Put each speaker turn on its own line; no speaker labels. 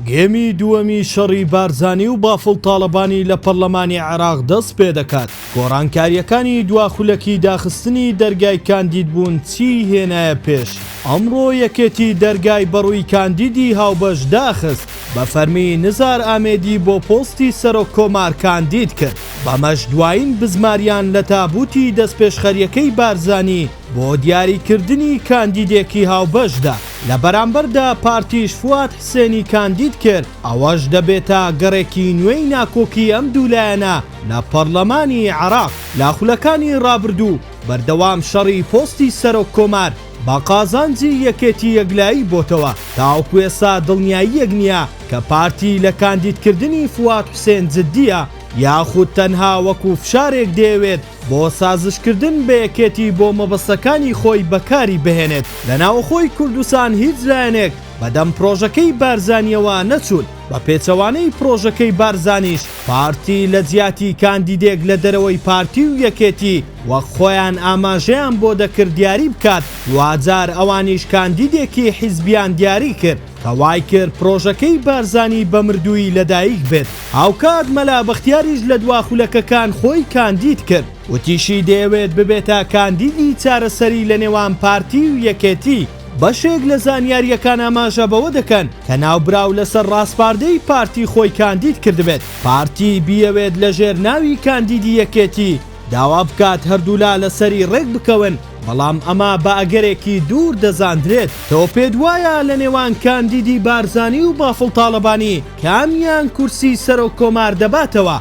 گێمی دووەمی شەڕی بارزانی و بافڵ تاڵەبانی لە پەرلەمانی عێراق دەست پێ دەکات. گۆڕانکاریەکانی دواخولەکی داخستنی دەرگای کاندیدبوون چی هێنایە پێش؟ ئەمڕۆ یەکێتی دەرگای بەڕووی کاندیدی هاوبەش داخست بە فەرمی نزار ئامێدی بۆ پۆستی سەرۆک کۆمار کاندید کرد. بەمەش دوایین بزماریان لە تابوتی دەستپێشخەریەکەی بارزانی بۆ دیاریکردنی کاندیدێکی هاوبەشدا. لە بەرامبەردا پارتیش فواد حسێنی کاندید کرد، ئەوەش دەبێتە گەڕێکی نوێی ناکۆکی ئەم دوولایەنە لە پەرلەمانی عێراق. لاخولەکانی ڕابردوو بەردەوام شەڕی پۆستی سەرۆک کۆمار بە قازانجی یەکێتی یەکلایی بۆتەوە. تاوەکو ئێستا دڵنیاییەک نییە کە پارتی لە کاندیدکردنی فواد حسێن جددیە یاخود تەنها وەکو فشارێک دەیەوێت بۆ سازشکردن بە یەکێتی بۆ مەبەستەکانی خۆی بەکاری بهێنێت. لە ناوەخۆی کوردستان هیچ لایەنێک بەدەم پرۆژەکەی بارزانیەوە نەچوون. بە پێچەوانەی پرۆژەکەی بارزانیش پارتی لە جیاتی کاندیدێک لە دەرەوەی پارتی و یەکێتی وەک خۆیان ئاماژەیان بۆ دەکرد دیاری بکات، دوجار ئەوانیش کاندیدێکی حیزبیان دیاری کرد کە وای کرد پرۆژەکەی بارزانی بە مردووی لەدایک بێت. هاوکات مەلا بەختیاریش لە دواخولەکەکان خۆی کاندید کرد، وتیشی دەیەوێت ببێتە کاندیدی چارەسەری لە نێوان پارتی و یەکێتی. بەشێک لە زانیاریەکان ئاماژە بەوە دەکەن کە ناوبراو لەسەر ڕاستپاردەی پارتی خۆی کاندید کردبێت. پارتی بیەوێت لە ژێر ناوی کاندیدی یەکێتی داوا بکات هەردوولا لەسەری ڕێک بکەون، بەڵام ئەمە بە ئەگەرێکی دوور دەزاندرێت. تۆ پێت وایە لە نێوان کاندیدی بارزانی و بافڵ تاڵەبانی کامیان کورسی سەرۆک کۆمار دەباتەوە؟